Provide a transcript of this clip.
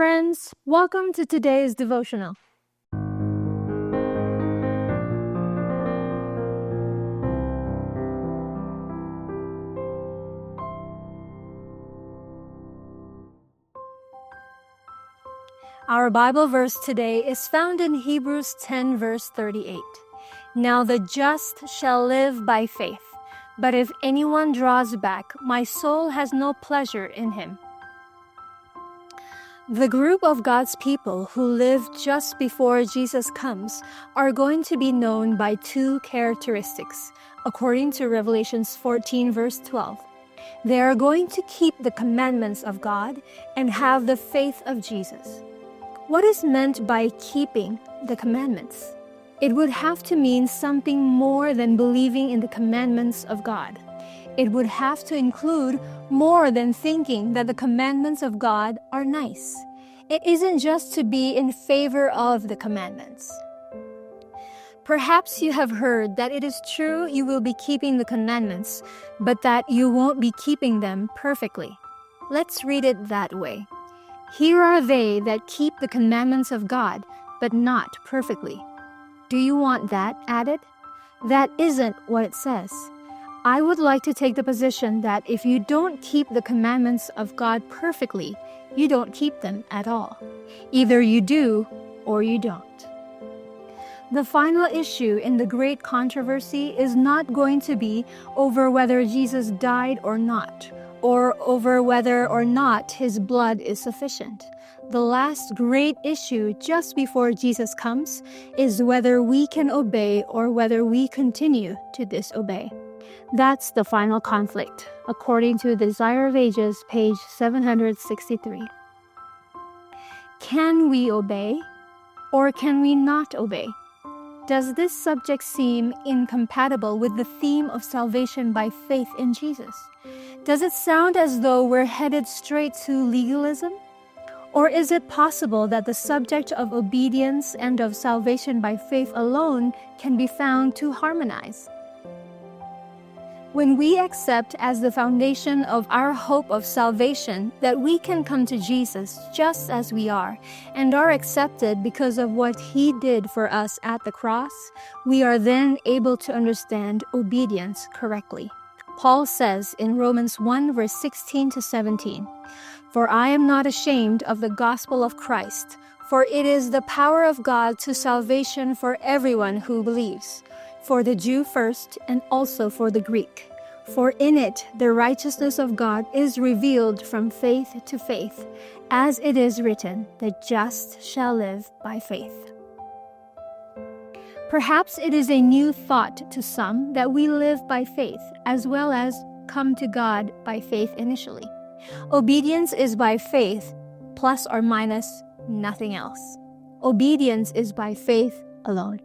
friends. Welcome to today's Devotional. Our Bible verse today is found in Hebrews 10 verse 38. Now the just shall live by faith, but if anyone draws back, my soul has no pleasure in him. The group of God's people who live just before Jesus comes are going to be known by two characteristics, according to Revelation 14 verse 12. They are going to keep the commandments of God and have the faith of Jesus. What is meant by keeping the commandments? It would have to mean something more than believing in the commandments of God. It would have to include more than thinking that the commandments of God are nice. It isn't just to be in favor of the commandments. Perhaps you have heard that it is true you will be keeping the commandments, but that you won't be keeping them perfectly. Let's read it that way. Here are they that keep the commandments of God, but not perfectly. Do you want that added? That isn't what it says. I would like to take the position that if you don't keep the commandments of God perfectly, you don't keep them at all. Either you do or you don't. The final issue in the great controversy is not going to be over whether Jesus died or not, or over whether or not his blood is sufficient. The last great issue just before Jesus comes is whether we can obey or whether we continue to disobey. That's the final conflict, according to the Desire of Ages, page 763. Can we obey or can we not obey? Does this subject seem incompatible with the theme of salvation by faith in Jesus? Does it sound as though we're headed straight to legalism? Or is it possible that the subject of obedience and of salvation by faith alone can be found to harmonize? When we accept as the foundation of our hope of salvation that we can come to Jesus just as we are and are accepted because of what He did for us at the cross, we are then able to understand obedience correctly. Paul says in Romans 1 verse 16 to 17, "For I am not ashamed of the gospel of Christ, for it is the power of God to salvation for everyone who believes, for the Jew first and also for the Greek. For in it the righteousness of God is revealed from faith to faith, as it is written, the just shall live by faith." Perhaps it is a new thought to some that we live by faith as well as come to God by faith initially. Obedience is by faith, plus or minus nothing else. Obedience is by faith alone.